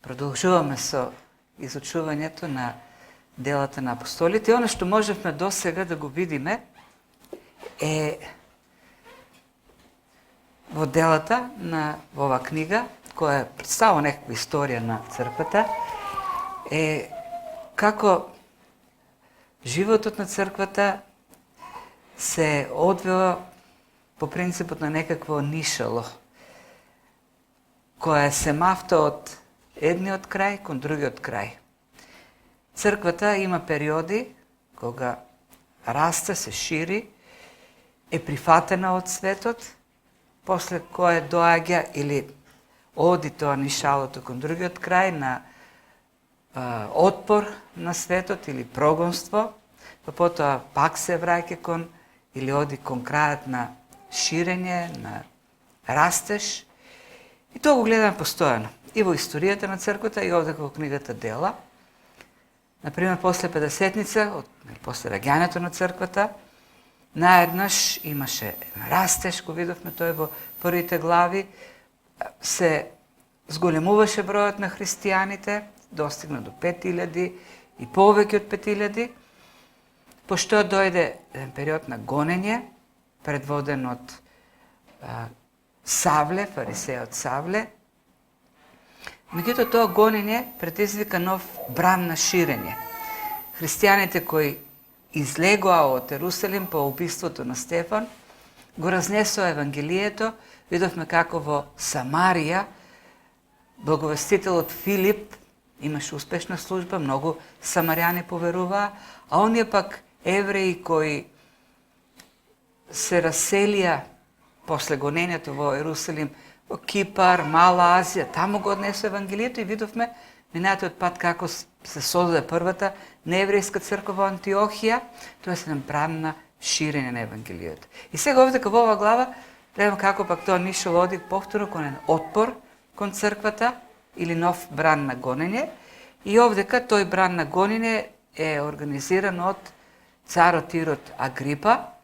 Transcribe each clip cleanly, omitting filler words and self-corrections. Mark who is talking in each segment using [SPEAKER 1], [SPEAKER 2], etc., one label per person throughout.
[SPEAKER 1] Продолжуваме со изучувањето на делата на апостолите. И оно што можевме досега да го видиме е во делата во оваа книга, која представува некаква историја на црквата, е како животот на црквата се одвива по принципот на некакво нишало, која се мафта од едниот крај кон другиот крај. Црквата има периоди кога расте, се шири, е прифатена од светот, после кое доаѓа или оди тоа нишалото кон другиот крај на отпор на светот или прогонство, па потоа пак се враќа кон или оди кон крајот на ширење, на растеж. И тоа го гледаме постојано. И во историјата на црквата, и овде во книгата Дела. Например, после Педесетница, после раѓањето на црквата, наеднаш имаше растеж, го видовме тој во првите глави, се зголемуваше бројот на христијаните, достигна до 5000 и повеќе од 5000, пошто дојде еден период на гонење, предводен од Савле, фарисеот Савле. Меѓутоа тоа гонење предизвика нов бран на ширење. Христијаните кои излегоа од Ерусалим по убиството на Стефан, го разнесоа Евангелието. Видовме како во Самарија благовестителот Филип имаше успешна служба, многу самарјани поверуваа, а оние пак евреи кои се раселија после гонењето во Ерусалим, во Кипар, Мала Азија, таму го однесо Евангелието и видовме минатиот пат како се создаде првата нееврејска црква во Антиохија, тоа се бран на ширење на Евангелието. И сега овде во оваа глава гледаме како пак тоа нишало оди повторно кон отпор кон црквата или нов бран на гонење. И овдека тој бран на гонење е организиран од царот Ирод Агрипа,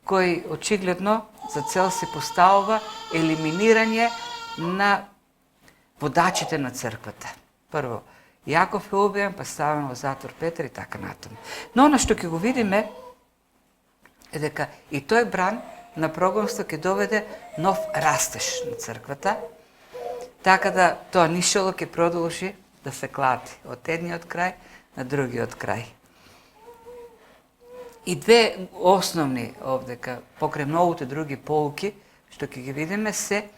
[SPEAKER 1] кој очигледно за цел се поставува елиминирање на водачите на црквата. Прво, Јаков е убиен, па ставен во затвор Петар и така натаму. Но она што ќе го видиме е дека и тој бран на прогонство ќе доведе нов растеж на црквата, така да тоа нишало ќе продолжи да се клати од едниот крај на другиот крај. И две основни овдека, покрај многуте други поуки, што ќе ги видиме, се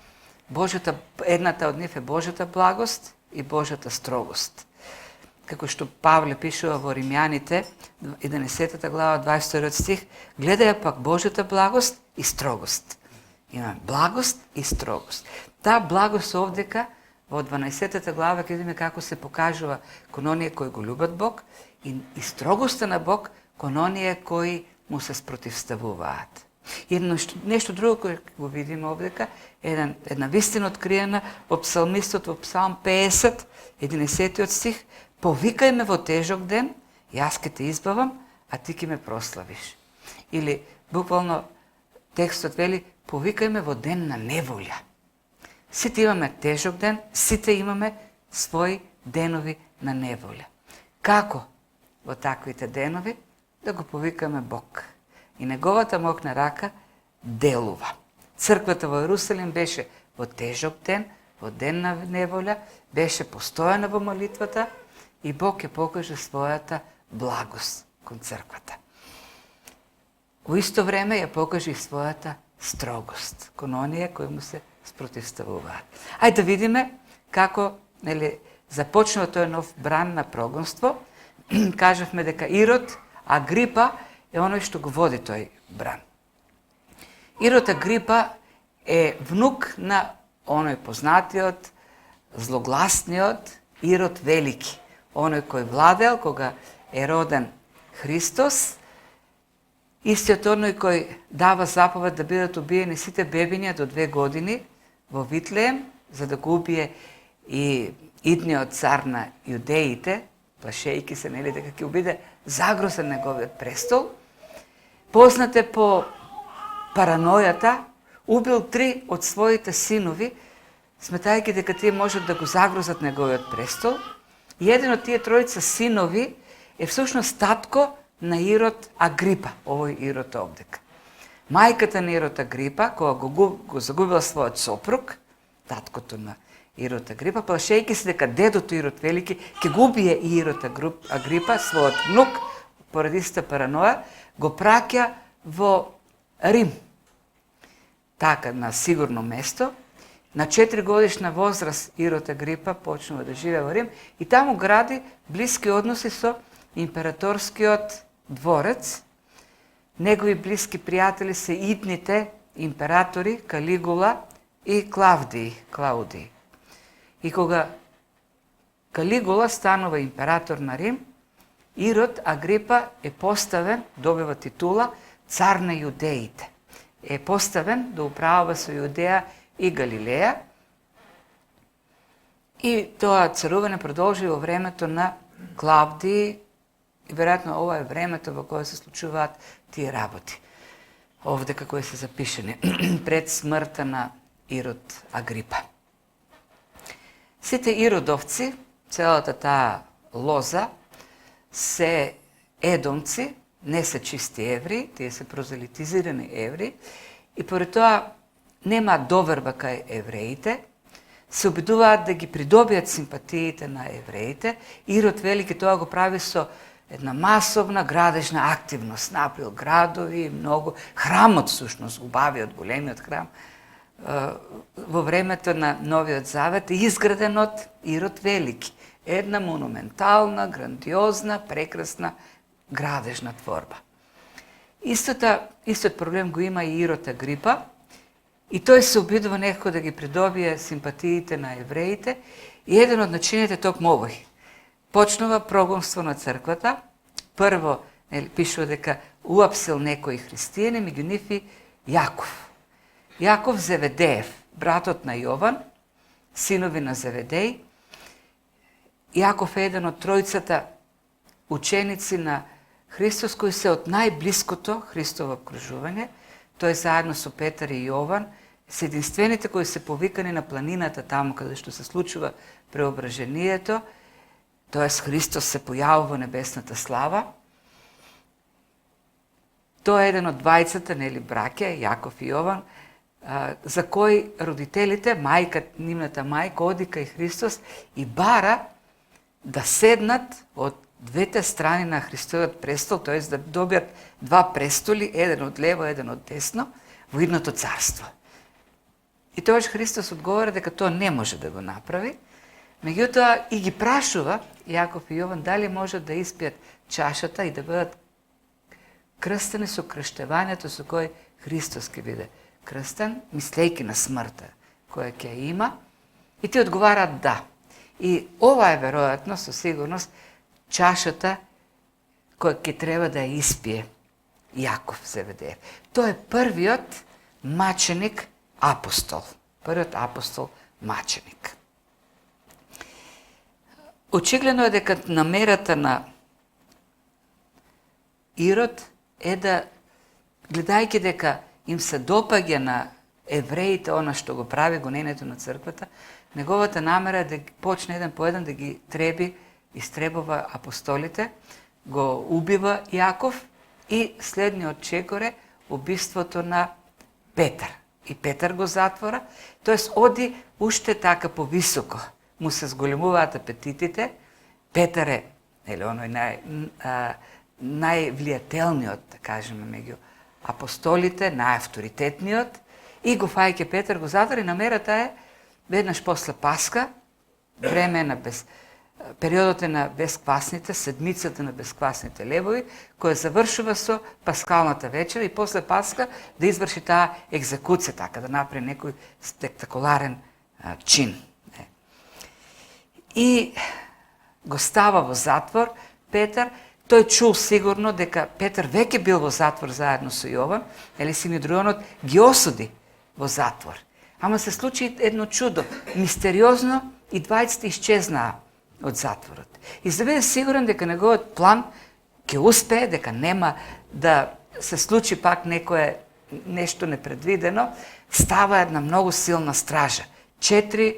[SPEAKER 1] едната од нив е Божјата благост и Божјата строгост. Како што Павле пишува во Римјаните, 11 глава, 22 стих, гледаја пак Божјата благост и строгост. Има благост и строгост. Таа благост овдека, во 12 глава, ќе видиме како се покажува кон оние кои го љубат Бог и строгоста на Бог кон оние кои му се спротивставуваат. И нешто друго кој го видиме овдека, една вистина откриена во псалмистот во Псалм 50, 11 стих, повикај ме во тежок ден, јас ќе те избавам, а ти ќе ме прославиш. Или буквално текстот вели, повикај ме во ден на неволја. Сите имаме тежок ден, сите имаме своји денови на неволја. Како во таквите денови да го повикаме Бог? И неговата мокна рака делува. Црквата во Ерусалим беше во тежок ден, во ден на неволја, беше постојана во молитвата и Бог ќе покаже својата благост кон црквата. Во исто време ја покаже и својата строгост кон оние кои му се спротивставуваат. Ајде да видиме како започнува тој нов бран на прогонство. Кажавме дека Ирод Агрипа е оној што го води тој бран. Ирод Агрипа е внук на оној познатиот, злогласниот Ирод Велики, оној кој владел кога е роден Христос, истиот оној кој дава заповед да бидат убиени сите бебиња до 2 години во Витлеем, за да го убие и идниот цар на јудеите, плашејки се дека ќе биде загрозен неговиот престол. Познат е по паранојата, убил 3 од своите синови сметајќи дека тие можат да го загрозат неговиот престол. И еден од тие тројца синови е всушност татко на Ирод Агрипа, овој Ирод овдека. Мајката на Ирод Агрипа, кога го загубила својот сопруг, таткото на Ирод Агрипа, плашејќи се дека дедото Ирод Велики ќе го убие и Ирод Агрипа, својот внук, поради иста параноја, го праќа во Рим. Така, на сигурно место. На 4 годишна возраст Ирод Агрипа почнува да живее во Рим и таму гради блиски односи со императорскиот дворец. Негови блиски пријатели се идните императори Калигула и Клаудиј. И кога Калигула станува император на Рим, Ирод Агрипа е поставен, добива титула цар на јудеите. Е поставен да управува со Јудеја и Галилеја. И тоа царување продолжи во времето на Клавдиј и веројатно ова е времето во кое се случуваат тие работи. Овдека кои се запишени пред смртта на Ирод Агрипа. Сите иродовци, целата таа лоза, се едомци, не се чисти евреи, тие се прозелитизирани евреи, и поред тоа нема доверба кај евреите, се обидуваат да ги придобијат симпатиите на евреите. Ирод Велики тоа го прави со една масовна градежна активност, направил градови, многу. Храмот, всушност, убавиот, големиот храм, во времето на Новиот Завет е изграден од Ирод Велики. Една монументална, грандиозна, прекрасна градежна творба. Истиот проблем го има и Ирод Агрипа, и тој се обидува некако да ги придобие симпатиите на евреите, и еден од начините токму овој. Почнува прогонство на црквата. Прво пишува дека уапсил некои христијани, меѓу нив и Јаков. Јаков Зеведеев, братот на Јован, синови на Зеведеј. Јаков е еден од тројцата ученици на Христос, кои се од најблиското Христово обкружување. Тој заедно со Петар и Јован се единствените кои се повикани на планината таму каде што се случува преображението, т.е. Христос се појавува во небесната слава. Тој е еден од двајцата, нели, браќа, Јаков и Јован, за кои родителите, нивната мајка оди кај Христос и бара да седнат од двете страни на Христовиот престол, т.е. да добијат два престоли, еден од лево, еден од десно, во идното царство. И тогаш Христос одговора дека тоа не може да го направи, меѓутоа и ги прашува Јаков и Јован дали можат да испијат чашата и да бидат крстени со крштевањето со кој Христос ќе биде крстен, мислејќи на смртта која ќе има, и ти одговараат да. И ова е веројатно со сигурност чашата која ќе треба да ја испие Јаков Зеведеев. Тој е првиот маченик апостол. Првиот апостол маченик. Очигледно е дека намерата на Ирод е да, гледајќи дека им се допаѓа на евреите она што го прави гонењето на црквата, неговата намера е да почне еден по еден да ги истребува апостолите, го убива Јаков и следниот чекор е убиството на Петар. И Петар го затвора, тоест оди уште така повисоко. Му се зголемуваат апетитите. Петар е оној највлијателниот, да кажеме, меѓу апостолите, најавторитетниот, и го фајќа Петар, го затвора, и намерата е веднаш после Пасха, време на периодот е на бесквасните, седмицата на бесквасните левови, која завршува со паскалната вечера, и после Пасха да изврши таа екзекуција, така да направи некој спектакуларен чин. И го става во затвор Петар. Тој чул сигурно дека Петар веќе бил во затвор заедно со Јован, Синедрионот ги осуди во затвор. Ама се случи едно чудо. Мистериозно и двајцата исчезнаа од затворот. И за да биде сигурен дека неговиот план ќе успее, дека нема да се случи пак нешто непредвидено, става една многу силна стража. 4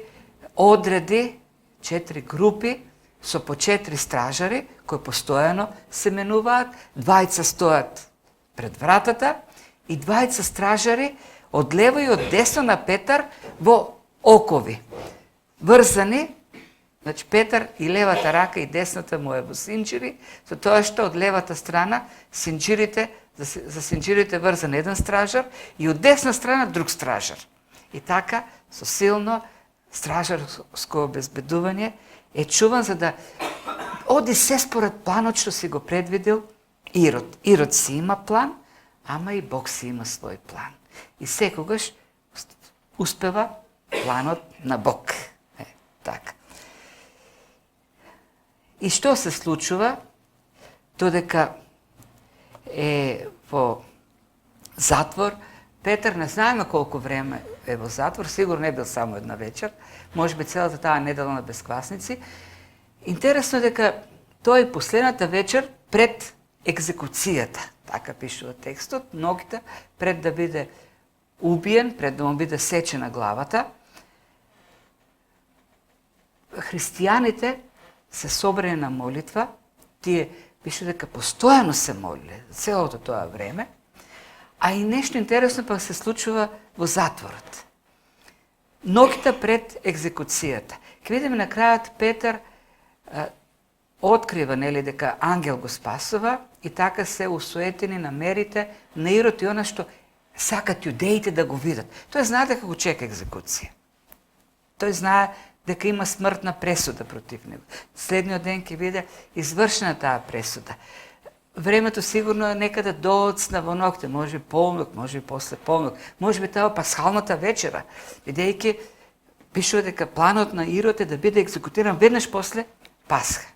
[SPEAKER 1] одреди, 4 групи со по 4 стражари кои постојано се менуваат, 2 стојат пред вратата и 2 стражари од лево и од десно на Петар во окови. Врзани, значи Петар и левата рака и десната му е во синџири, со тоа што од левата страна синџирите, за синџирите врзан еден стражар и од десна страна друг стражар. И така, со силно стражарско обезбедување е чуван за да оди се според планот што си го предвидел Ирод. Ирод си има план, ама и Бог си има свој план. И секогаш успева планот на Бог. Така. И што се случува? Додека е во затвор, Петар не знаеме колку време е во затвор, сигурно не бил само една вечер, може би целата таа недела на бесквасници. Интересно е дека тој последната вечер пред екзекуцијата, така пишува текстот, ногите пред да биде убиен, пред да му биде сечена главата, христијаните се собрани на молитва, тие пише дека постојано се молиле целото тоа време, а и нешто интересно пак се случува во затворот. Ноќта пред екзекуцијата. Ке видиме на крајот Петар открива нели дека ангел го спасува и така се усуетени намерите на Ирод и она што сакат јудеите да го видат. Тој знае дека го чека екзекуција. Тој знае дека има смртна пресуда против него. Следниот ден ќе биде извршена таа пресуда. Времето сигурно е некаде доцна во ноќта, може полнок, може после полнок, може би таа пасхалната вечера, бидејќи пишува дека планот на Ирод е да биде екзекутиран веднаш после Пасха.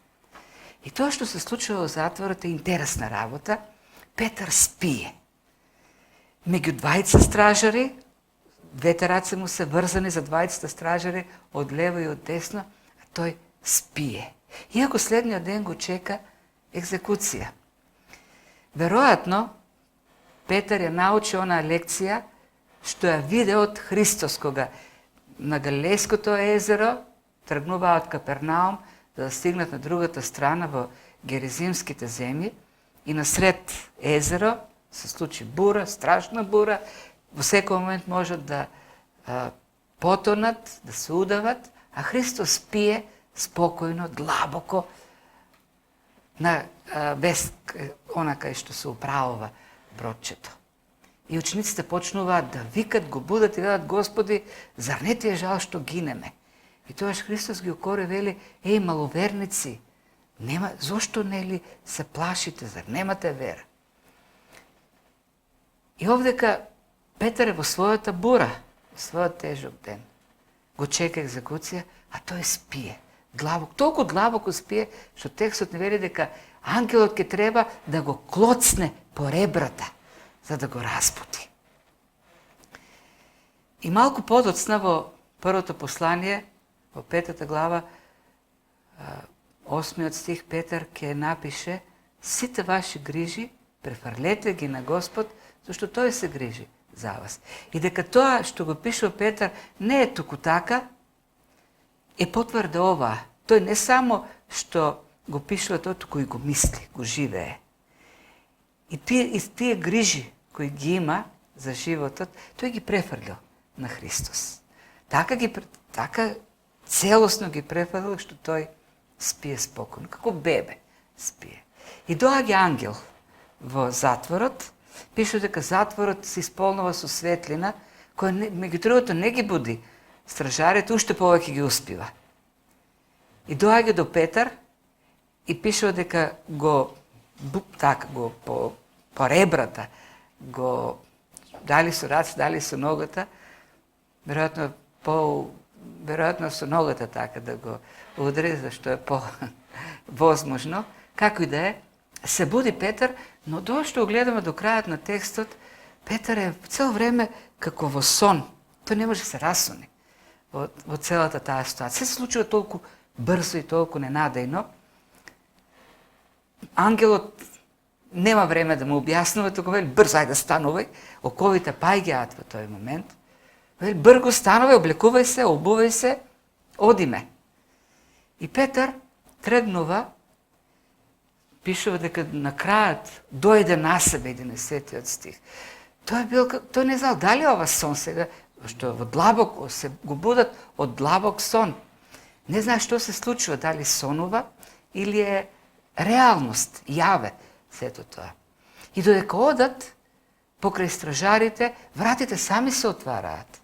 [SPEAKER 1] И тоа што се случува во затворот е интересна работа. Петар спие. Меѓу 2 стражари, 2 раце му се врзани за 2 стражари од лево и од десно, а тој спие. Иако следниот ден го чека екзекуција. Веројатно, Петар ја научи онаа лекција што ја виде од Христос кога на Галилејското езеро тргнуваа од Капернаум да стигнат на другата страна во Герезимските земји и насред езеро се случи бура, страшна бура, во секој момент можат да потонат, да се удават, а Христос пие спокојно, длабоко на она кај што се управува бродчето. И учениците почнуваат да викат, го будат и велат: Господи, зар не ти е жал што гинеме? И тоаш Христос ги укори, вели: еј, маловерници, зошто нели се плашите, зар немате вера? И овдека Петар е во својата бура, во својот тежок ден. Го чека екзекуција, а тој спие. Толку длабоко спие, што текстот не вели дека ангелот ќе треба да го клоцне по ребрата, за да го разбуди. И малку подоцна во првото послание, во 5 глава, 8 стих, Петар ќе напише: сите ваши грижи префрлете ги на Господ, зашто тој се грижи за вас. И дека тоа што го пишува Петар не е туку така, е потврде ова. Тој не само што го пишува тоа, туку и го мисли, го живее. И тие грижи кои ги има за животот, тој ги префрлил на Христос. Така целосно ги префрлил, што тој спие спокойно, како бебе спие. И доаѓа ангел во затворот, пише дека затворот се исполнува со светлина, која меѓу другото не ги буди стражарите, уште повеќе ги успива. И доаѓа до Петар и пишува дека го по ребрата, дали со раце, дали со ногата, веројатно со ногата така да го удари, зашто е по-возможно. Како и да е, се буди Петар, но тоа што гледаме до крајот на текстот, Петар е цело време како во сон. Тој не може да се расуни во целата таа ситуација. Се случува толку брзо и толку ненадејно. Ангелот нема време да му објаснува, туку вели: брзо, ајде станувај. Оковите паѓаат во тој момент. Вели, бърго станове, облекувај се, обувај се, одиме. И Петар тргнува, пишува дека на крајот дојде на себе 11 стих. Тој не знал дали ова сон сега, што во длабок се го будат од длабок сон. Не знае што се случува, дали сонува или е реалност, јаве сето тоа. И додека одат покрај стражарите, вратите сами се отвараат.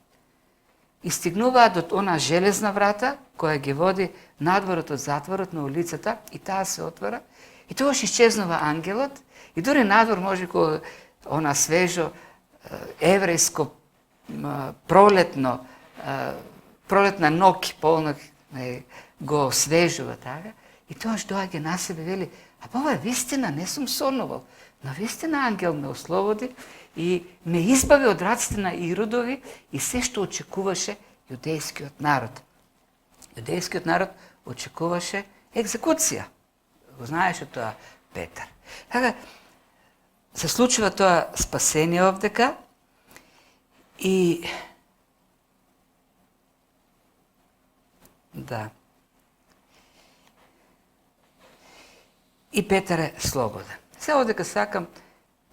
[SPEAKER 1] И стигнуваат до она железна врата, која ги води надворот од затворот на улицата, и таа се отвара. И тогаш исчезнува ангелот, и дури надвор може кога она свежо, еврејско, пролетна ноќ, полнок, го освежува така. И тогаш доаѓа на себе, вели, а ова е вистина, не сум сонувал, но вистина ангел ме ослободи и ме избави од раците на Иродови и се што очекуваше јудејскиот народ. Јудејскиот народ очекуваше екзекуција. Го знаеше тоа Петар. Така, се случува тоа спасение овдека и да. И Петар е слободен. Се овдека сакам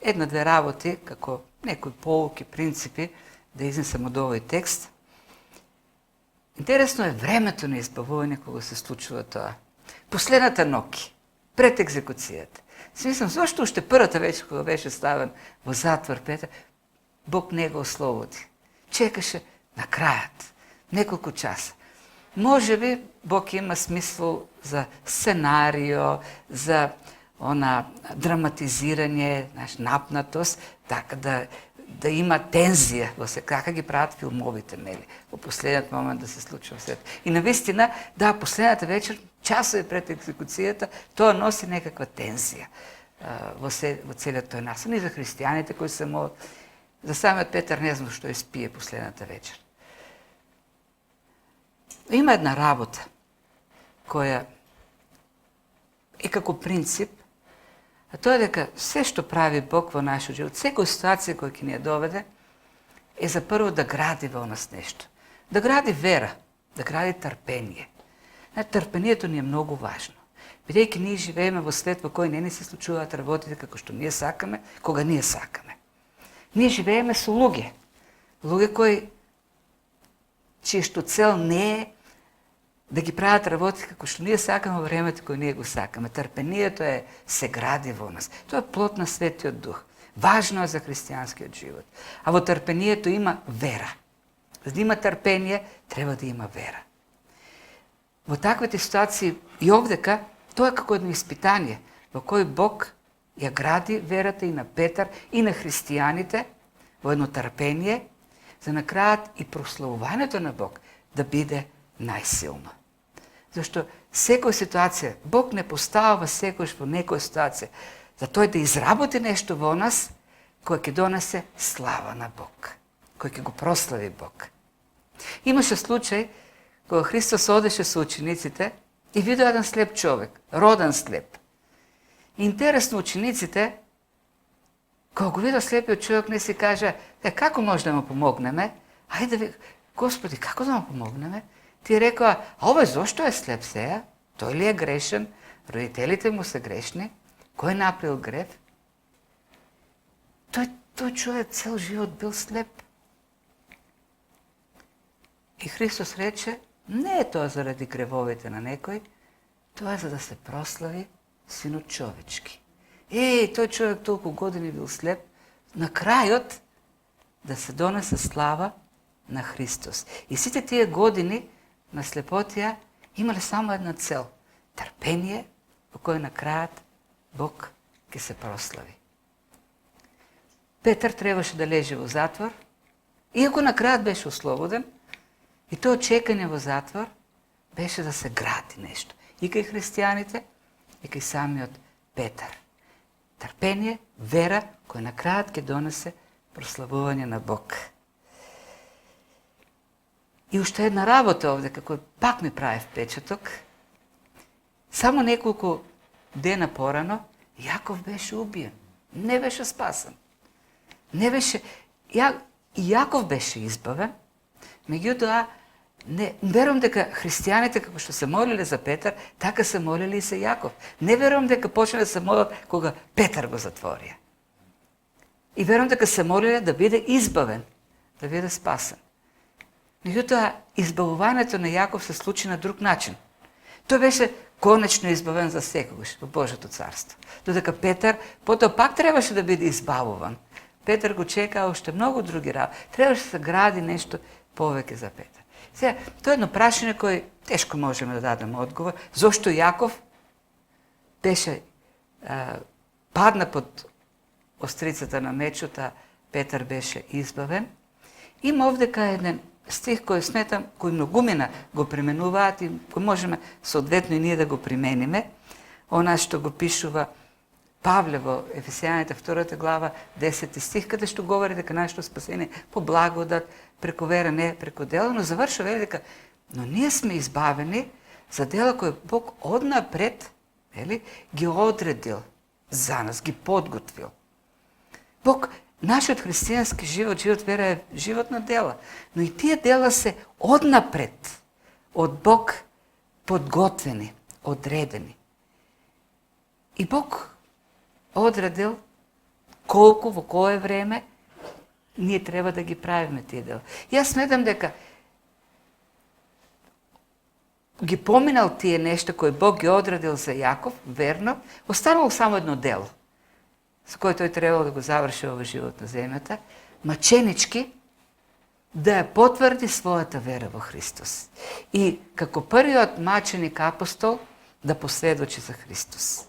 [SPEAKER 1] една-две работи, како некои поуки, принципи, да изнесам од овој текст. Интересно е времето на избавување кога се случува тоа. Последната ноќ, пред екзекуцијата. Си мислам, зашто уште првата вечер кога беше ставен во затвор Петар, Бог не го ослободи. Чекаше на крајот, неколку часа. Може би Бог има смисол за сценарио, за она драматизирање, напнатост, така да има тензија во се, како ги прават филмовите, нели, во последниот момент да се случува сето. И навистина, да, последната вечер, часови пред екзекуцијата, тоа носи некаква тензија во целиот тој настан. И за христијаните кои се молат, за самиот Петар не знам што испие последната вечер. Има една работа која е како принцип, а тоа е дека се што прави Бог во нашиот живот, секоја ситуација која ќе ни ја доведе, е за прво да гради во нас нешто. Да гради вера, да гради трпение. Трпението ни е многу важно. Бидејќи ние живееме во свет во кој не ни се случуваат работите како што ние сакаме, кога ние сакаме. Ние живееме со луѓе. Луѓе кои чијшто цел не е да ги прават работи како што ние сакаме во времето кој ние го сакаме. Трпението се гради во нас. Тоа е плод на Светиот Дух. Важно е за христијанскиот живот. А во трпението има вера. За да има трпение, треба да има вера. Во таквите ситуации и овдека, тоа е како едно испитание, во кој Бог ја гради верата и на Петар, и на христијаните, во едно трпение, за на крајот и прославувањето на Бог да биде најсилно. Зашто секоја ситуација, Бог не поставува секојаш во некоја ситуација, за тој да изработи нешто во нас, кој ќе донесе слава на Бог, кој ќе го прослави Бог. Имаше случај, кога Христос одеше со учениците и видел еден слеп човек, роден слеп. Интересно, учениците, кога го видел слепиот човек, не си кажа, како може да му помогнеме? Ајде, Господи, како да му помогнеме? Ти рекоа, а овој зошто е слеп сеја? Тој ли е грешен? Родителите му се грешни? Кој направил грев? Тој човек цел живот бил слеп. И Христос рече, не е тоа заради гревовите на некој, тоа е за да се прослави Синот човечки. Тој човек толку години бил слеп, на крајот да се донесе слава на Христос. И сите тие години на слепотија имале само една цел – трпение, во кој на крајот Бог ќе се прослави. Петар требаше да лежи во затвор, иако на крајот беше ослободен, и тоа чекање во затвор беше да се гради нешто. И кај христијаните, и кај самиот Петар. Трпение, вера, кој на крајот ќе донесе прославување на Бог. И уште една работа овде, како пак ми прави впечаток. Само неколку дена порано, Јаков беше убиен. Не беше спасен. Јаков беше избавен, Меѓутоа, не верувам дека христијаните како што се молиле за Петар, така се молили и за Јаков. Не верувам дека почнале да се молат кога Петар го затворија. И верувам дека се молиле да биде избавен, да биде спасен. Меѓутоа, избавувањето на Јаков се случи на друг начин. Тој беше конечно избавен за секогаш во Божјото царство. Додека Петар потоа пак требаше да биде избавуван. Петар го чекаа уште многу други работи. Требаше да се гради нешто повеќе за Петар. Сега, тоа е едно прашање кој тешко можеме да дадеме одговор. Зошто Јаков беше падна под острицата на мечот, а Петар беше избавен? Има овдека еден стих кој сметам, кој многумина го применуваат и кој можеме соодветно и ние да го примениме. Она што го пишува Павле во Ефесијаните 2 глава 10 стих, каде што говори дека нашето спасение по благодат, преку вера, не преку дела, но завршува вели дека но ние сме избавени за дела кои Бог однапред, ги одредил за нас, ги подготвил. Бог, нашиот христијански живот, живот вера е живот на дела, но и тие дела се однапред од Бог подготвени, одредени. И Бог одредил колку, во кое време ние треба да ги правиме тие дела. Јас сметам дека ги поминал тие нешта кои Бог ги одредил за Јаков, верно, останало само едно дело, со кој тој требало да го заврши овој живот на земјата, маченички да ја потврди својата вера во Христос. И како првиот маченик апостол да последочи за Христос.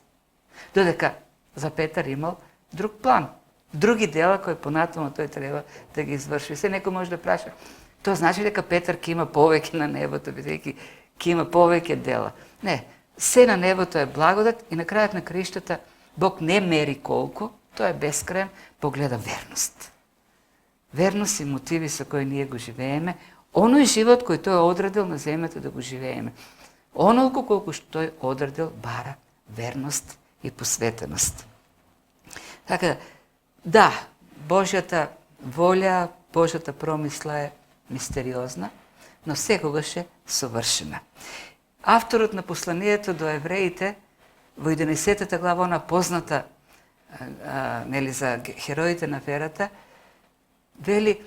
[SPEAKER 1] Додека за Петар имал друг план, други дела кои понатаму тој треба да ги изврши. Се некој може да праша, тоа значи дека Петар ќе има повеќе на небото, бидејќи ќе има повеќе дела. Не, се на небото е благодат и на крајот на краиштата Бог не мери колку, тоа е бескрајен, погледа верност. Верност и мотиви со кои ние го живееме, оној живот кој тој одредил на земјата да го живееме. Онолку колку што тој одредил бара верност и посветеност. Така, да, Божјата волја, Божјата промисла е мистериозна, но секогаш е совршена. Авторот на посланието до евреите во 11 глава, она позната за хероите на верата, вели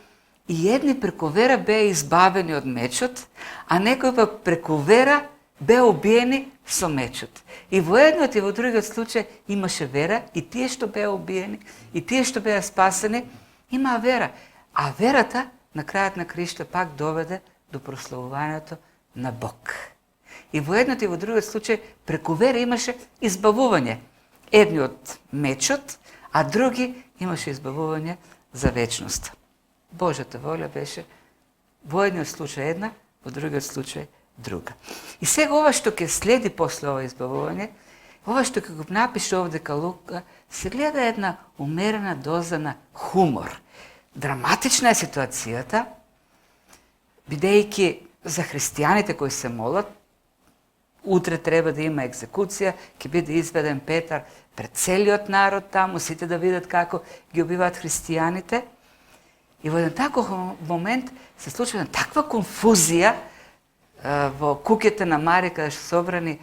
[SPEAKER 1] и едни преку вера беа избавени од мечот, а некои пак преку вера беа убиени со мечот. И во едниот и во другиот случај имаше вера, и тие што беа убиени, и тие што беа спасени, имаа вера. А верата на крајот на краишта пак доведе до прославувањето на Бог. И во едниот и во другиот случај преку вера имаше избавување. Едни од мечот, а други имаше избавување за вечност. Божјата волја беше во едниот случај една, во другиот случај друга. И сега ова што ќе следи после ова избавување, ова што ќе го напише овдека Лука, се гледа една умерена доза на хумор. Драматична е ситуацијата, бидејќи за христијаните кои се молат, утре треба да има екзекуција, ќе биде изведен Петар пред целиот народ таму, сите да видат како ги убиваат христијаните. И во еден таков момент се случи една таква конфузија во куќите на Марија, каде што собрани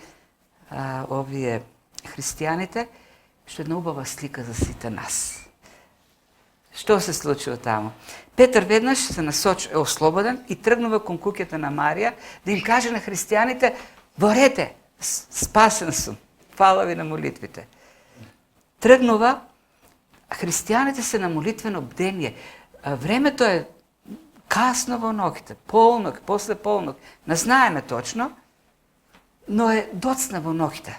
[SPEAKER 1] овие христијаните, што е една убава слика за сите нас. Што се случува таму? Петар веднаш се е ослободен и тргнува кон куќата на Марија да им каже на христијаните: "Борете, спасен сум, фала ви на молитвите." Тргнува, христијаните се на молитвено бдение. Времето е касно во ноќите, полнок, после полнок, не знаеме точно, но е доцна во ноќите.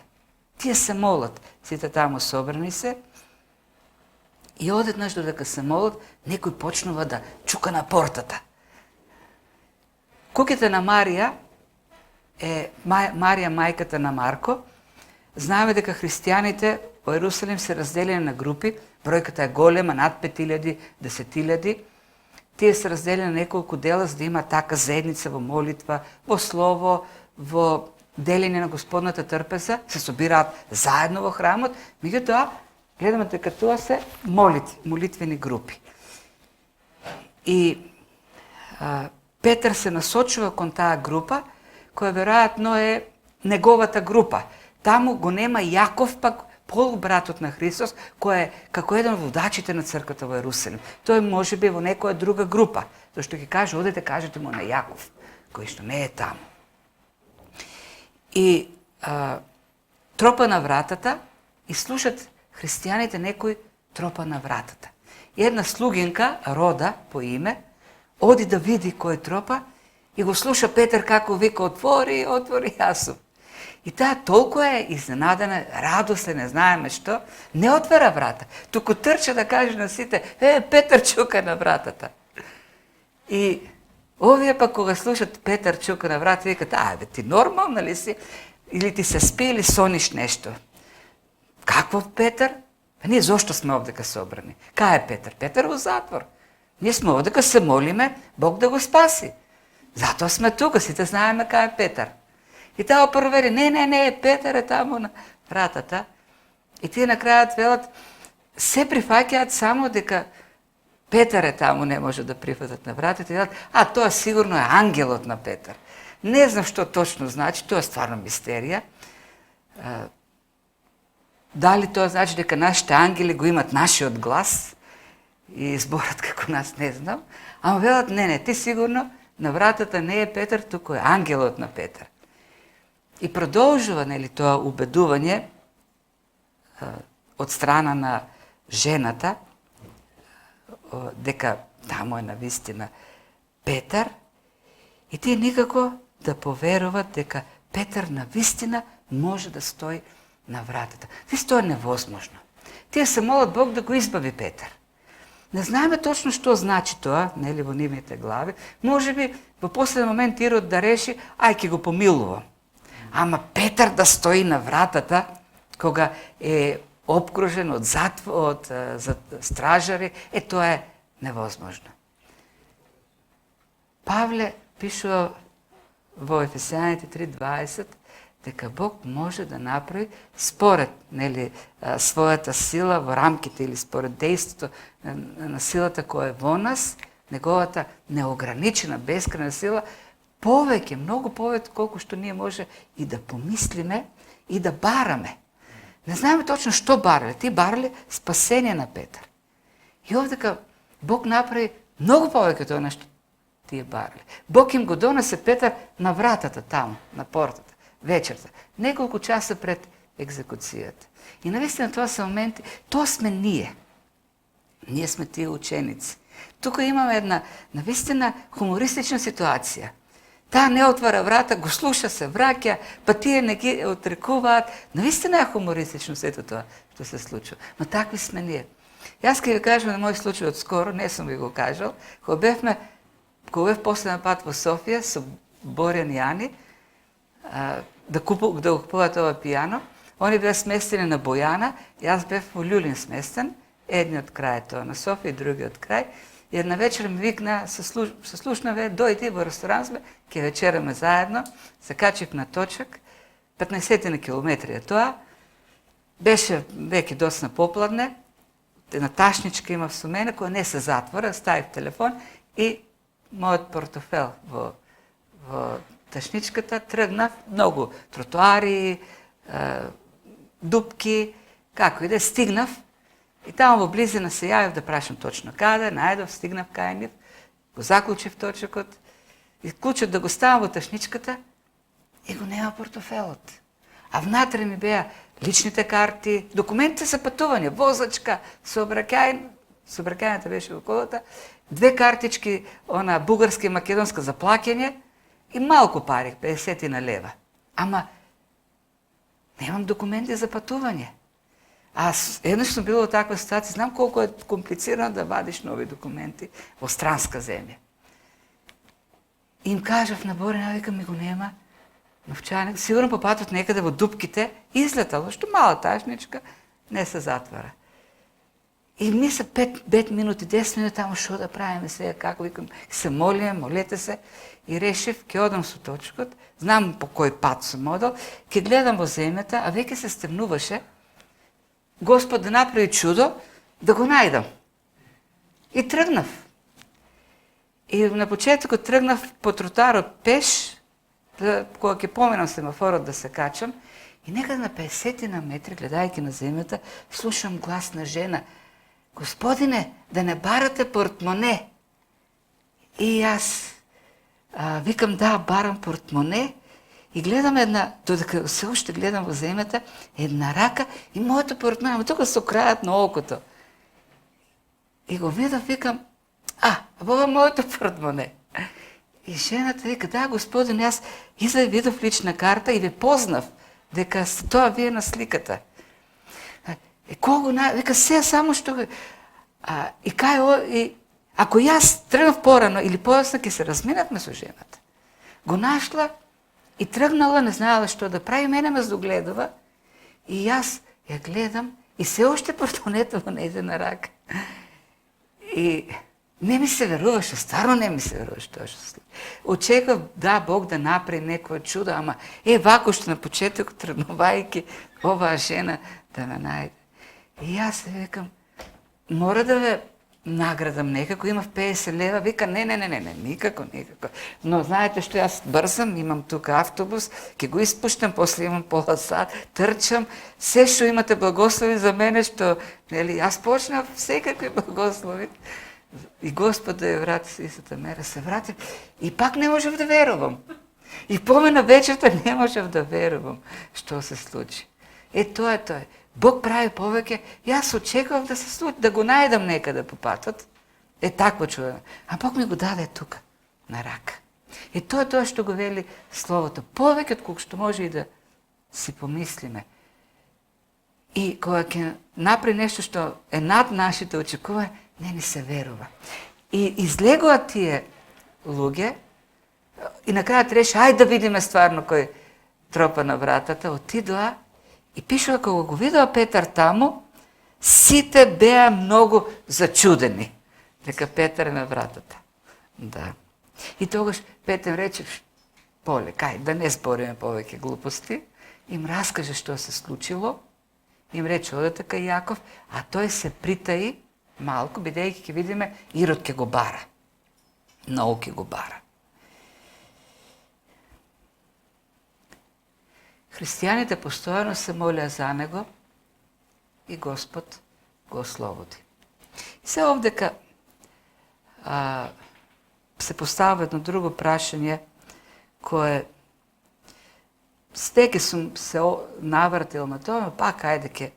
[SPEAKER 1] Тие се молат, сите таму собрани се, и одеднаш додека се молат, некој почнува да чука на портата. Куќата на Марија е Марија мајката на Марко. Знаеме дека христијаните во Ерусалим се разделени на групи, бројката е голема, над 5000, 10.000. Тие се разделени на неколку дела за да има така заедница во молитва, во слово, во делење на Господната трпеза, се собираат заедно во храмот, меѓутоа гледаме дека тоа се молитвени групи. И Петър се насочува кон таа група, која веројатно е неговата група. Таму го нема Јаков, пак полубратот на Христос, кој е како еден од водачите на црквата во Ерусалим. Тој може би во некоја друга група, зашто ќе каже, одете кажете му на Јаков, кој што не е таму. И тропа на вратата и слушат христијаните, некој тропа на вратата. И една слугинка, Рода по име, оди да види кој тропа и го слуша Петар како вика отвори, отвори, јас сум. И таа толку е изненадена, радосна, не знаеме што, не отвара врата, туку трча да каже на сите, Петар чука на вратата. И овие пак кога слушат Петар чука на врата, викат, бе, ти нормална ли си? Или ти се спи или сониш нешто? Каквов Петар? Па ние зошто сме овдека собрани? Кај е Петар? Петар во затвор. Ние сме овдека се молиме Бог да го спаси. Затоа сме тука, сите знаеме кај е Петар. И таа провери, не, Петар е таму на вратата. И тие на крајот велат, се прифаќаат само дека Петар е таму, не може да прифатат на вратата. И велат, тоа сигурно е ангелот на Петар. Не знам што точно значи, тоа е стварно мистерија. Дали тоа значи дека нашите ангели го имат нашиот глас и зборат како нас, не знам. Ама велат, не, ти сигурно на вратата не е Петар, туку е ангелот на Петар. И продолжува тоа убедување од страна на жената дека таму е навистина Петар и тие никако да поверуват дека Петар навистина може да стои на вратата. Тоа е невозможно. Тие се молат Бог да го избави Петар. Не знаеме точно што значи тоа, нели во нивните глави. Може би во последен момент Ирод да реши, ќе го помилувам. Ама Петар да стои на вратата, кога е обкружен од стражари, тоа е невозможно. Павле пишува во Ефесијаните 3:20 дека Бог може да направи според својата сила во рамките или според дејството на силата која е во нас, неговата неограничена, бескрајна сила, повеќе, многу повеќе колку што ние може и да помислиме и да бараме. Не знаеме точно што барале. Ти барале спасение на Петар. И овдека Бог направи многу повеќе тоа на што тие барале. Бог им го донесе Петар на вратата таму, на портата, вечерта, неколку часа пред екзекуцијата. И навистина тоа се моменти, тоа сме ние. Ние сме тие ученици. Тука имаме една навистина хумористична ситуација. Таа не отвара врата, го слуша, се враќа, па тие не ги отрекуваат. Навистина е хумористично сето тоа што се случува. Но такви сме ние. Јас ќе ви кажам на мој случај од скоро, не сум ви го кажал, кога бев последен пат во Софија со Борјан и Ани, да го купуваат ова пијано, они беа сместени на Бојана, јас бев во Љулин сместен, едниот крај тоа на Софија и другиот крај. И една вечер ми викна, се слушнаве, дојди во ресторан сме, ќе вечераме заедно, се качив на точак, 15 на километри е тоа, беше веќе доцна попладне, една ташничка имав со мене, која не се затвора, ставив телефон и мојот портофел во ташничката, тргнав, многу тротоари, дупки, како и да стигнав, и таму во близина се јавив да прашам точно каде, најдов, стигнав кај нив, го заклучив точокот, и клучот да го ставам во ташничката и го нема портофелот. А внатре ми беа личните карти, документите за патување, возачка, сообраќајната беше во колата, 2 картички, бугарска и македонска за плаќање и малку пари, 50 лева. Ама немам документи за патување. Аз еднаш сум била во таква ситуација, знам колку е комплицирано да вадиш нови документи во странска земја. Им кажав на Борина, викам ми го нема, новчаник, сигурно по патот некаде во дупките, излетало, што мала ташничка, не се затвара. И мисля 5 минути, 10 минути тамо што да правиме сега, како викам, се молиме, молете се, и решив, ќе одам со точкот, знам по кој пат сум одел, ќе гледам во земјата, а веќе се стемнуваше, Господ да направи чудо, да го најдам. И тргнав. И на почетокот тргнав по тротарот пеш, кога ќе поминам семафорот да се качам, и некаде на 50 на метри, гледајќи на земјата, слушам глас на жена: Господине, да не барате портмоне. И јас викам, да, барам портмоне, и гледам една, додека се уште гледам во земјата, една рака и моето портмоне, тука со крајот на окото. И го видам, викам, ова моето портмоне. И жената вика, да, господин, јас излег видов лична карта и ве познав дека тоа вие на сликата. И кого вика, се само што и кај ако јас тргнав порано или подоцна ќе се разминавме со жената. Го нашла и тргнала, не знаела што да прави, мене ме здогледува и јас ја гледам и се уште портмонето во нејзина рака. И не ми се веруваше, стварно не ми се веруваше тоа што се случи. Очекував, да, Бог да направи некој чудо, ама вако што на почеток тргнувајќи оваа жена да ме најде. И јас се викам, мора да ве наградам некако, имав 50 лева, вика, не, никако. Но знаете што, јас брзам, имам тука автобус, ќе го испуштам, после имам пола сат, трчам, се што имате благослови за мене, што, нели, јас почнав секакви благослови. И Господ да ја врати со истата мера, се вратив и пак не можев да верувам. И помена вечерта не можев да верувам што се случи. Тоа е. Бог прави повеќе, јас очекував да се случи, да го најдам некаде по патот. Такво чудо. А Бог ми го даде тука, на рака. Тоа е тоа што го вели Словото. Повеќе од колку што може и да си помислиме. И кога ќе направи нешто што е над нашите очекувања, не ни се верува. И излегува тие луѓе и на крајот реше, ајде да видиме стварно кој тропа на вратата, отидоа и пишува кога го видоа Петар таму, сите беа многу зачудени дека Петар е на вратата. Да. И тогаш Петар рече, поле, кај, да не збориме повеќе глупости, им раскаже што се случило, им рече, одете кај Јаков, а тој се притаи малку, бидејќи ќе видиме, Ирод ќе го бара. Многу ќе го бара. Христијаните постојано се молеа за него и Господ го ослободи. И се овдека се поставува едно друго прашање кое стеке сум се навртил на тоа, но пак ајде ке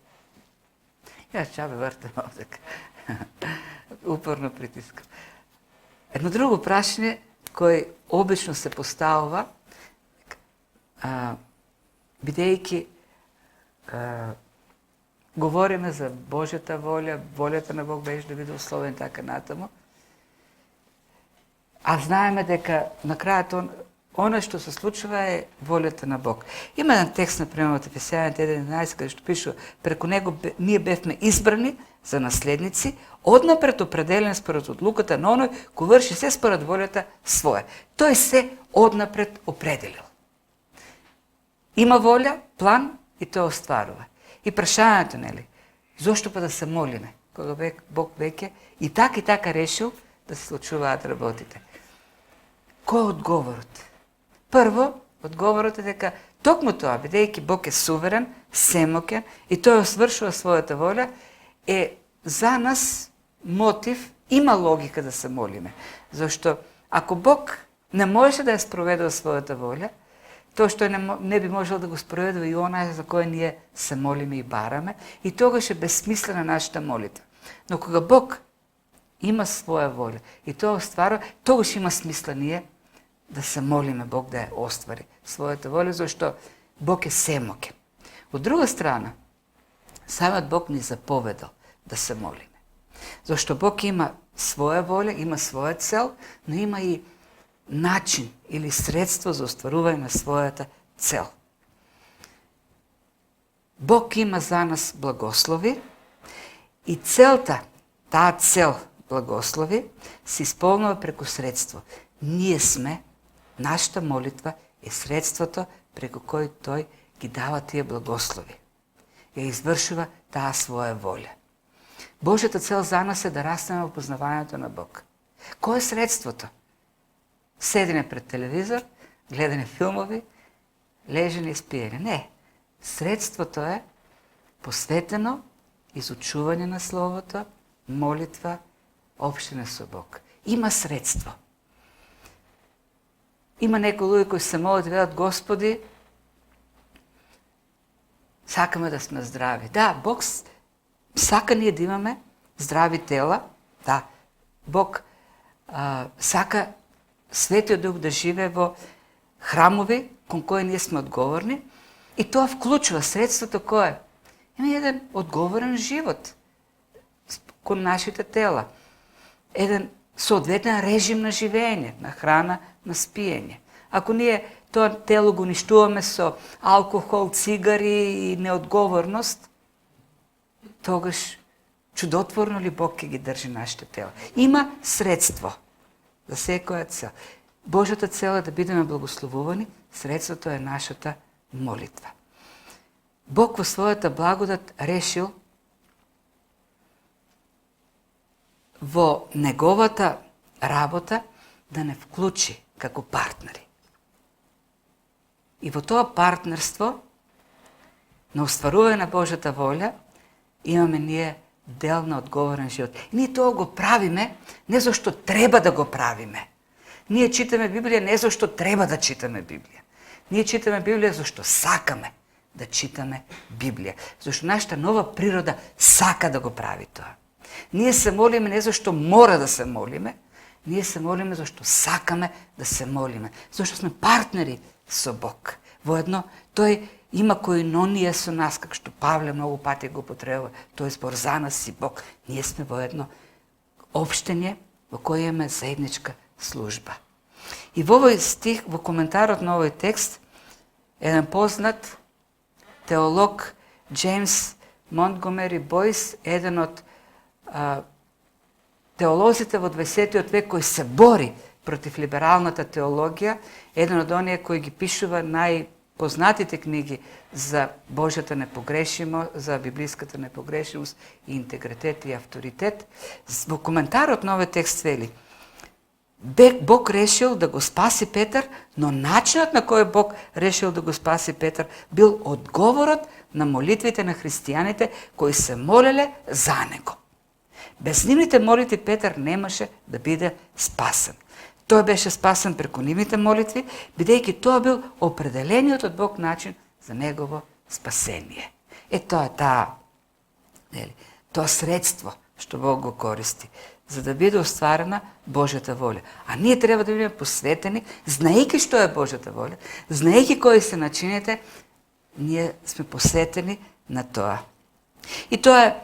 [SPEAKER 1] јас чабе вртам овдека. Упорно притискам. Едно друго прашање кој обично се поставува бидејќи говориме за Божјата волја, волјата на Бог беше да биде условен така натаму, а знаеме дека на крајот она што се случува е волјата на Бог. Има еден текст, например, од Ефесијаните 1:11, каде што пишува, преку него ние бевме избрани за наследници, однапред определен според одлуката на оној кој врши се според волјата своја. Тој се однапред определил. Има волја, план и тоа остварува. И прашањето, нели, зошто па да се молиме, кога Бог веќе и така решил да се случуваат работите. Кој е одговорот? Прво, одговорот е дека токму тоа, бидејќи Бог е суверен, семоќен и тој свршува својата волја, е за нас мотив, има логика да се молиме. Зашто ако Бог не може да ја спроведува својата волја, тоа што не би можел да го спроведува и онај за кој ние се молиме и бараме, и тогаш е безсмислена нашата молитва. Но кога Бог има своја волја и тоа остварува, тогаш има смисла ние да се молиме Бог да ја оствари својата волја, зашто Бог е семоќен. Од друга страна, самиот Бог ни заповедал да се молиме. Зашто Бог има своја волја, има своја цел, но има и начин или средство за остварување на својата цел. Бог има за нас благослови и целта, таа цел благослови, се исполнува преку средство. Ние сме, нашата молитва е средството преку кој тој ги дава тие благослови. Ја извршува таа своја волја. Божјата цел за нас е да растеме во познавањето на Бог. Кој е средството? седене пред телевизор, гледане филмови, лежене и спиене. Не. Средството е посветено изучување на Словото, молитва, општина со Бог. Има средство. Има некои луѓе кои се молат и велат: Господи, сакаме да сме здрави. Да, Бог сака ние да имаме здрави тела. Да, Бог сака Светиот Дух да живее во храмови кон кои ние сме одговорни, и тоа вклучува средството кое? Има еден одговорен живот кон нашите тела. Еден соодветен режим на живење, на храна, на спиење. Ако ние тоа тело го уништуваме со алкохол, цигари и неодговорност, тогаш чудотворно ли Бог ќе ги држи нашите тела? Има средство за секоја цел. Божјата цел е да бидеме благословувани, средството е нашата молитва. Бог во својата благодат решил во неговата работа да не вклучи како партнери. И во тоа партнерство на остварување на Божјата волја имаме ние дел на одговорен живот. И ние тоа го правиме не зашто треба да го правиме. Ние читаме Библија не зашто треба да читаме Библија. Ние читаме Библија зашто сакаме да читаме Библија. Зашто нашата нова природа сака да го прави тоа. Ние се молиме не зашто мора да се молиме, ние се молиме зашто сакаме да се молиме. Зашто сме партнери со Бог. Воедно, тој има коинонија со нас, како што Павле многу пати го употребува. Тој збор за нас и Бог. Ние сме во едно општење во кој имаме заедничка служба. И во овој стих, во коментарот на овој текст, еден познат теолог Джеймс Монтгомери Бойс, еден од теолозите во 20 век кој се бори против либералната теологија, еден од оние кои ги пишува најпознатите книги за Божјата непогрешимост, за библиската непогрешимост и интегритет и авторитет, во коментарот на овој текст вели: Бог решил да го спаси Петар, но начинот на кој Бог решил да го спаси Петар бил одговорот на молитвите на христијаните кои се молеле за него. Без нивните молитви Петар немаше да биде спасен. Тој беше спасен преку нивните молитви, бидејќи тоа бил определениот од Бог начин за негово спасение. Тоа е тоа средство што Бог го користи за да биде остварена Божјата воља. А ние треба да бидеме посветени, знаејќи што е Божјата воља, знаејќи кои се начините, ние сме посветени на тоа. И тоа е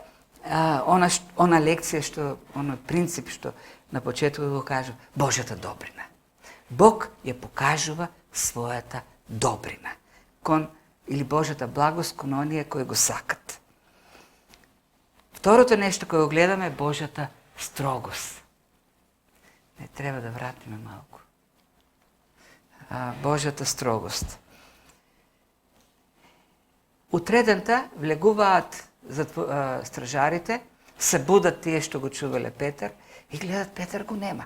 [SPEAKER 1] она лекција, она принцип што на почетокот го кажа, Божјата добрина. Бог ја покажува својата добрина или Божјата благост кон оние кои го сакат. Второто нешто кое го гледаме е Божјата строгост. Не треба да вратиме малку. Божјата строгост. Утредента влегуваат стражарите, се будат тие што го чувале Петар и гледат Петар го нема.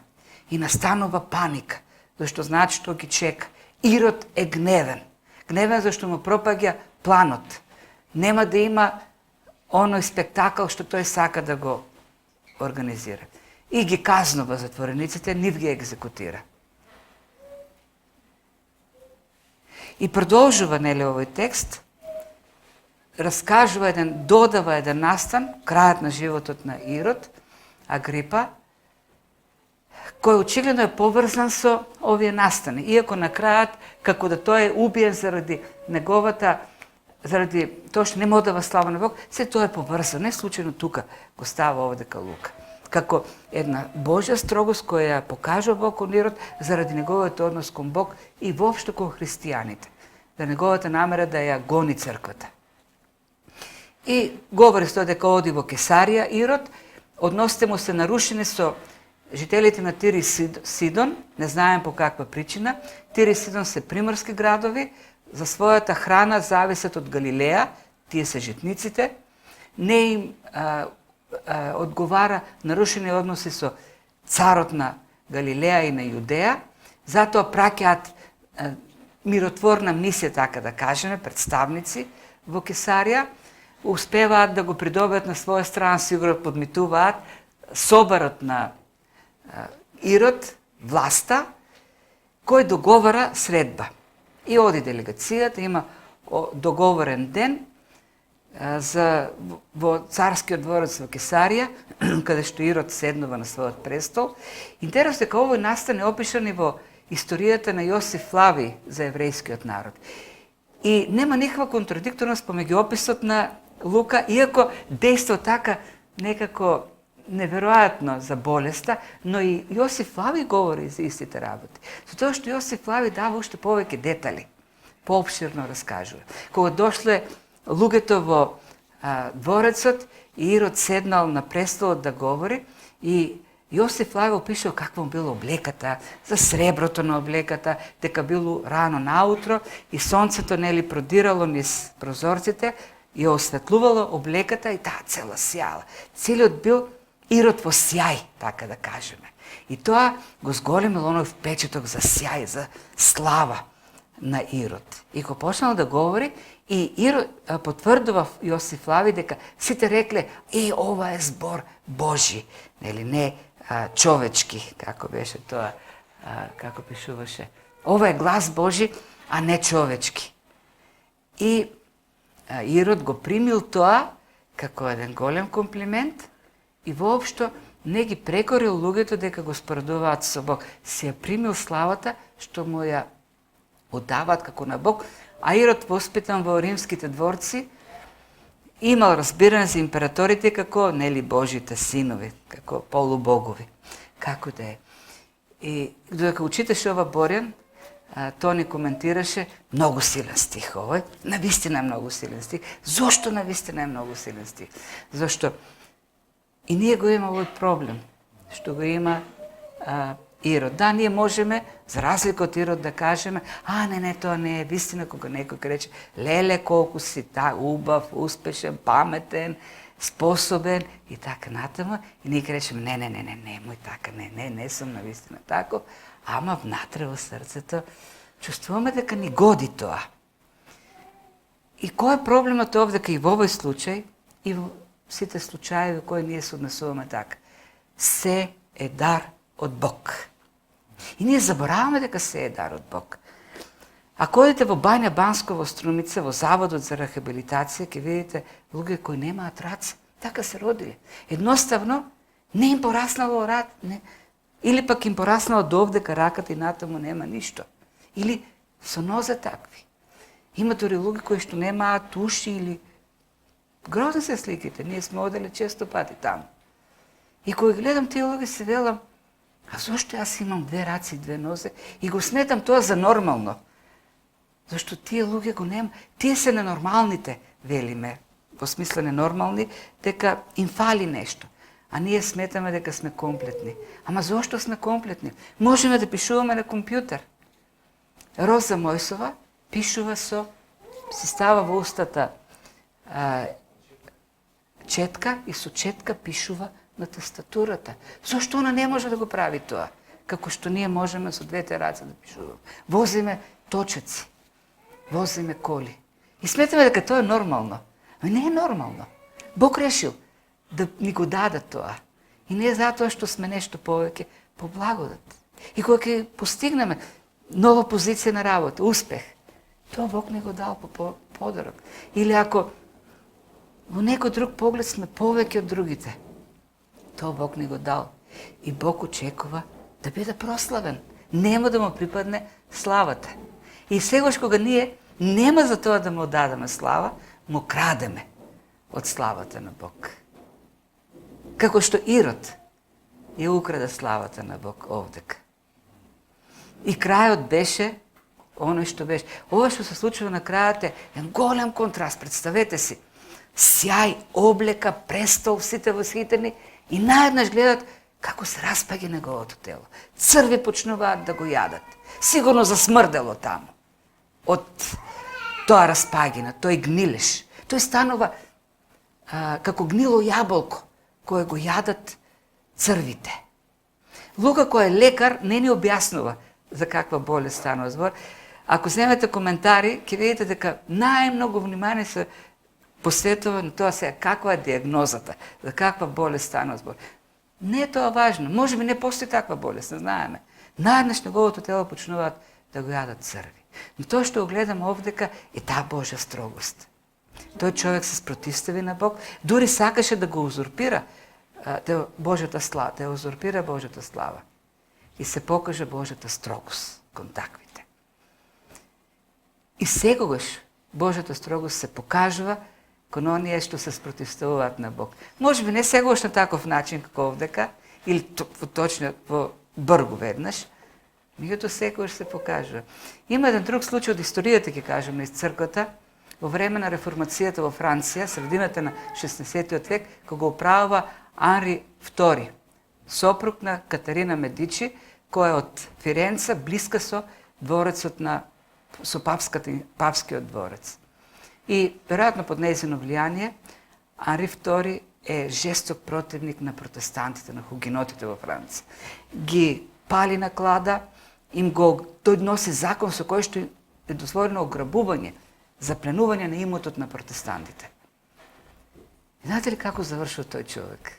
[SPEAKER 1] И настанува паника, зашто знаат што ги чека. Ирод е гневен. Гневен зашто му пропаѓа планот. Нема да има оној спектакл што тој сака да го организира. И ги казнува затворениците, нив ги екзекутира. И продолжува овој текст, додава еден настан, крајот на животот на Ирод, Агрипа, кој очигледно е поврзан со овие настани. Иако на крајот, како да тој е убиен заради тоа што не му одава слава на Бог, се тоа е поврзано. Не случајно тука го става овдека Лука. Како една Божја строгост која ја покажува Бог кон Ирод заради неговиот однос кон Бог и воопшто кон христијаните. За неговата намера да ја гони црквата. И говори со дека оди во Кесарија Ирод, односите му се нарушени со жителите на Тир и Сидон, не знаем по каква причина. Тир и Сидон се приморски градови, за својата храна зависат од Галилеја, тие се житниците. Не им одговара нарушени односи со царот на Галилеја и на Јудеја, затоа праќаат миротворна мисија, така да кажеме, представници во Кесарија, успеваат да го придобиат на своја страна, сигурно подмитуваат собарот на Ирод, власта, кој договара средба. И оди делегацијата, има договорен ден во царскиот дворец во Кесарија, каде што Ирод седнува на својот престол. Интересно дека овој настане опишан и во историјата на Јосиф Флавиј за еврејскиот народ. И нема никаква контрадикторност помеѓу описот на Лука, иако дејства така некако неверојатно за болеста, но и Јосиф Флавиј говори за истите работи. За тоа што Јосиф Флавиј дава уште повеќе детали, поопширно раскажува. Кога дошле луѓето во дворецот и Ирод седнал на престолот да говори, и Јосиф Флавиј опишува каква му била облеката, за среброто на облеката, дека било рано наутро и сонцето нели продирало низ прозорците и осветлувало облеката и таа цела сјала. Целиот бил Ирод во сјај, така да кажеме. И тоа го зголемил оној впечаток за сјај, за слава на Ирод. И кога почнал да говори, и Ирод потврдува Јосиф Флавиј дека сите рекле: ова е збор Божи, нели не човечки, како беше тоа, како пишуваше. Ова е глас Божи, а не човечки. И Ирод го примил тоа како еден голем комплимент и воопшто не ги прекорил луѓето дека го споредуваат со Бог. Си ја примил славата што му ја отдаваат како на Бог, а Ирод, воспитан во римските дворци, имал разбирање за императорите како нели Божите синови, како полубогови. Како да е. И додека учиташе ова Борјан, Тони коментираше: многу силен стих овој, навистина е многу силен стих. Зошто навистина е многу силен стих? Зошто и ние го имаме овој проблем, што го има Ирод. Да, ние можеме, за разлика од Ирод, да кажеме: не, тоа не е вистина, кога некој ќе рече: леле, колку си убав, успешен, паметен, способен и така натаму. И ние ќе речеме: не, мој така, не сум навистина тако, ама внатре во срцето чувствуваме дека ни годи тоа. И кој е проблемот овде, дека и во овој случај, и во сите случаи во кои ние се однесуваме така? Се е дар од Бог. И ние забораваме дека се е дар од Бог. Ако одите во Бања Банско, во Струмица, во Заводот за рехабилитација, ќе видите луѓе кои немаат раце. Така се родиле. Едноставно, не им пораснало рак, или пак им пораснало до овдека раката и натаму нема ништо. Или со нозе такви. Има дори луѓе кои што немаат уши или... Грозни се сликите, ние сме оделе често пати таму. И кога гледам тие луѓе се велам: а зошто јас имам две раци и две нозе? И го сметам тоа за нормално. Зашто тие луѓе го нема, тие се ненормалните, велиме, во смисла ненормални, дека им фали нешто. А ние сметаме дека сме комплетни. Ама зошто сме комплетни? Можеме да пишуваме на компјутер. Роза Мојсова пишува си става во устата четка и со четка пишува на тастатурата. Зошто она не може да го прави тоа? Како што ние можеме со двете раце да пишуваме. Возиме точаци, возиме коли. И сметаме дека тоа е нормално. Но не е нормално. Бог решил да ни го даде тоа. И не затоа што сме нешто повеќе, по благодат. И кога ќе постигнеме нова позиција на работа, успех, тоа Бог ни го дал по подарок. Или ако во некој друг поглед сме повеќе од другите, тоа Бог ни го дал. И Бог очекува да биде прославен. Нема да му припадне славата. И сегаш кога ние нема за тоа да му дадеме слава, му крадеме од славата на Бог. Како што Ирод ја украде славата на Бог овдека. И крајот беше оној што беше. Ова што се случува на крајот е еден голем контраст. Представете си, сјај, облека, престол, сите восхитени, и наеднаш гледат како се распаѓа неговото тело. Црви почнуваат да го јадат. Сигурно засмрдело таму. Од тоа распаѓина, тој гнилеш. Тој станува како гнило јаболко, кое го јадат црвите. Лука, кој е лекар, не ни објаснува за каква болест станува збор. Ако земете коментари, ќе видите дека најмногу внимание се посветува на тоа сега каква е диагнозата, за каква болест станува збор. Не е тоа важно. Може би не постои таква болест, не знаеме. Наеднаш неговото тело почнуваат да го јадат црви. Но тоа што го гледаме овдека е таа Божја строгост. Тој човек се спротивстави на Бог, дури сакаше да го узурпира Божјата слава, да узурпира Божјата слава. И се покаже Божјата строгост кон таквите. И секогаш Божјата строгост се покажува кон оние што се спротивставуваат на Бог. Може би не секогаш на таков начин како овдека, или точно во бргу веднаш, меѓутоа секогаш се покажува. Има еден друг случај од историјата, ќе кажеме, из црквата, во време на реформацијата во Франција, средината на 16 век, кога го управува Анри II, сопруг на Катарина Медичи, која е од Фиренца, блиска со дворецот со папскиот дворец. И, веројатно под нејзино влијание, Анри II е жесток противник на протестантите, на хугенотите во Франција. Ги пали на клада, тој носи закон со кој што е дозволено ограбување, запленување на имотот на протестантите. И знаете ли како завршил тој човек?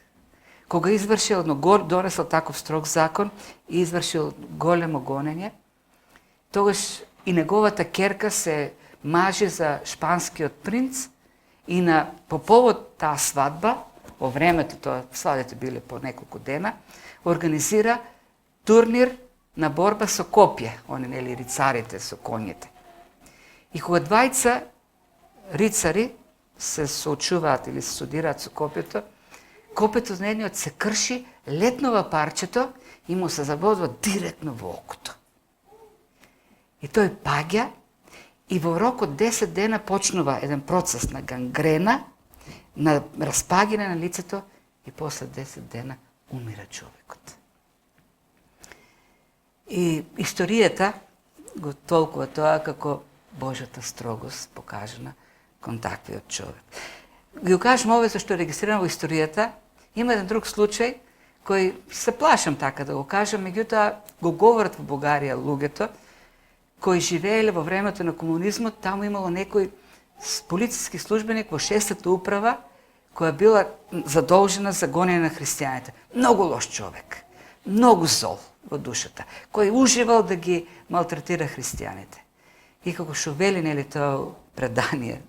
[SPEAKER 1] Кога извршил донесол таков строг закон и извршил големо гонење, тогаш и неговата керка се мажи за шпанскиот принц и по повод таа свадба, во времето тоа свадбите биле по неколку дена, организира турнир на борба со копје, они нели рицарите со коњите. И кога двајца рицари се соочуваат или се судираат со копјето на едниот се крши, летнува парчето и му се забодува директно во окото. И тој паѓа и во рок од 10 дена почнува еден процес на гангрена, на распагине на лицето и после 10 дена умира човекот. И историјата го толкува тоа како Божјата строгост покажана кон таквиот човек. Ги кажам овој зашто регистрирам во историјата. Има еден друг случај кој се плашам така да го кажам, меѓутоа го говорат во Бугарија луѓето кои живееле во времето на комунизмот. Таму имало некој полициски службеник во 6-та управа која била задолжена за гонење на христијаните. Многу лош човек, многу зол во душата, кој уживал да ги малтретира христијаните. И како што вели нели тоа предание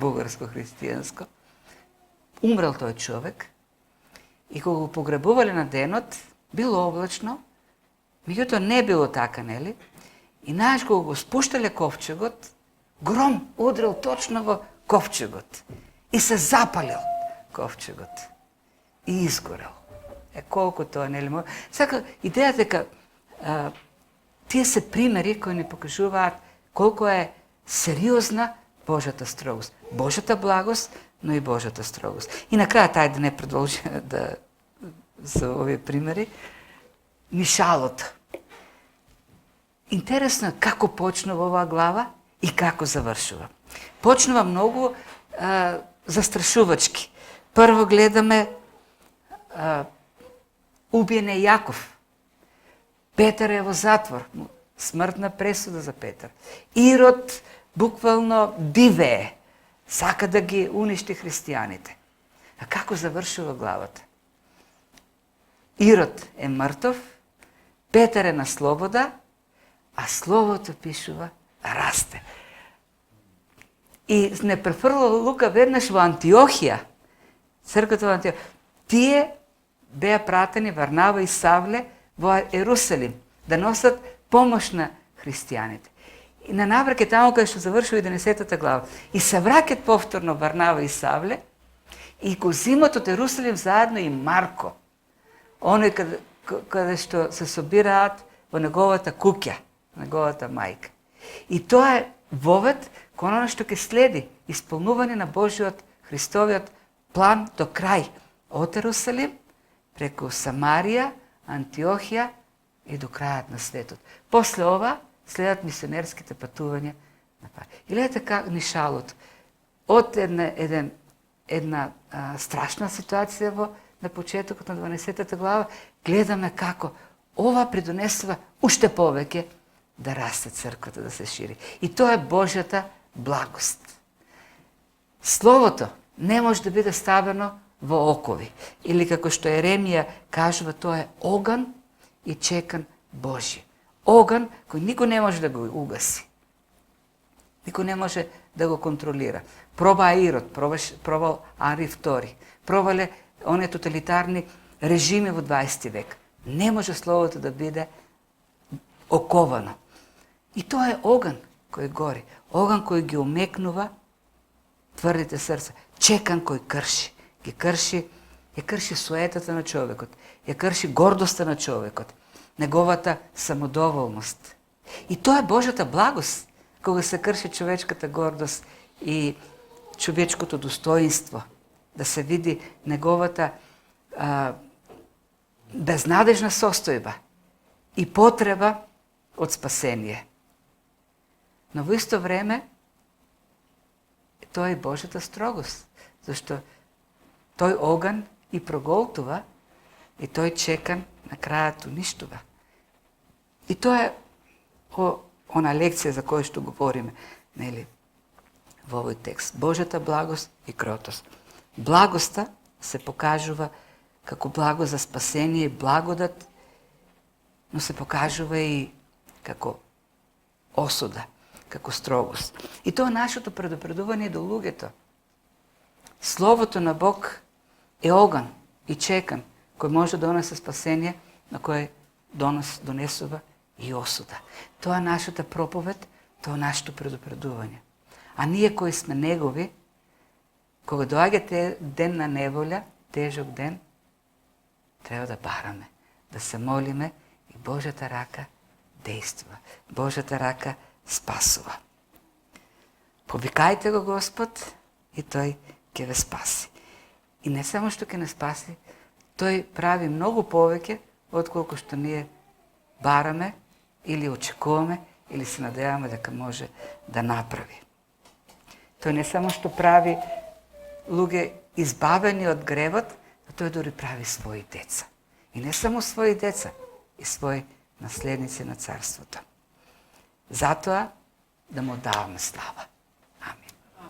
[SPEAKER 1] бугарско-христијанско, умрел тој човек и кога го погребувале на денот, било облачно, меѓутоа не било така, нели? И најаш кога го спуштале ковчегот, гром удрил точно во ковчегот и се запалил ковчегот и изгорел. Колку тоа, нели? Сака, идејата дека тие се примери кои ни покажуваат колку е сериозна Божјата строгост. Божјата благост, но и Божјата строгост. И на крај, тај да не продолжи за овие примери, нишалото. Интересно е како почнува оваа глава и како завршува. Почнува многу застрашувачки. Прво гледаме убиен е Јаков. Петар е во затвор. Смртна пресуда за Петар. Ирод буквално дивее. Сака да ги уништи христијаните. А како завршува главата? Ирод е мртов, Петар е на слобода, а словото пишува расте. И не префрла Лука веднаш во Антиохија, црквата во Антиохија. Тие беа пратени Варнава и Савле во Ерусалим да носат помош на христијаните. И на наврак е таму каде што завршува 11-та глава. И се враќаат повторно Варнава и Савле и го зимат од Ерусалим заедно и Марко. Оној каде што се собираат во неговата куќа, неговата мајка. И тоа е вовед кон оно што ќе следи, исполнување на Божјиот Христовиот план до крај. Од Ерусалим, преку Самарија, Антиохија и до крајот на светот. После ова следат мисионерските патувања на Павле. И гледате како нишалото. Од една страшна ситуација на почетокот на 12-та глава, гледаме како ова придонесува уште повеќе да расте црквата, да се шири. И тоа е Божјата благост. Словото не може да биде ставено во окови. Или како што Еремија кажува, тоа е оган и чекан Божи. Оган кој никој не може да го угаси. Никој не може да го контролира. Проба Ирод, пробал Анри II, пробале оние тоталитарни режими во 20 век. Не може словото да биде оковано. И тоа е оган кој гори. Оган кој ги омекнува тврдите срца. Чекан кој крши. Ја крши суетата на човекот. Ја крши гордоста на човекот. Неговата самодоволност. И тоа е Божјата благост, кога се крши човечката гордост и човечкото достоинство. Да се види неговата безнадежна состојба и потреба од спасение. Но во исто време, тоа е Божјата строгост, зашто тој оган и проголтува и тој чекан на крајот уништува. И тоа е она лекција за која што говориме, нели, во овој текст. Божјата благост и кротост. Благоста се покажува како благо за спасение и благодат, но се покажува и како осуда, како строгост. И тоа е нашето предупредување до луѓето. Словото на Бог е оган и чекан, кој може да донесе спасение, на кој донесува и осуда. Тоа е нашата проповед, тоа е нашето предупредување. А ние кои сме негови, кога доаѓа ден на неволја, тежок ден, треба да бараме, да се молиме и Божјата рака действува. Божјата рака спасува. Повикајте го Господ и тој ќе ве спаси. И не само што ќе не спаси, тој прави многу повеќе отколку што ние бараме или очекуваме или се надеваме дека може да направи. Тој не само што прави луѓе избавени од гревот, но тој дори прави своји деца. И не само своји деца, и своји наследници на царството. Затоа да му даваме слава.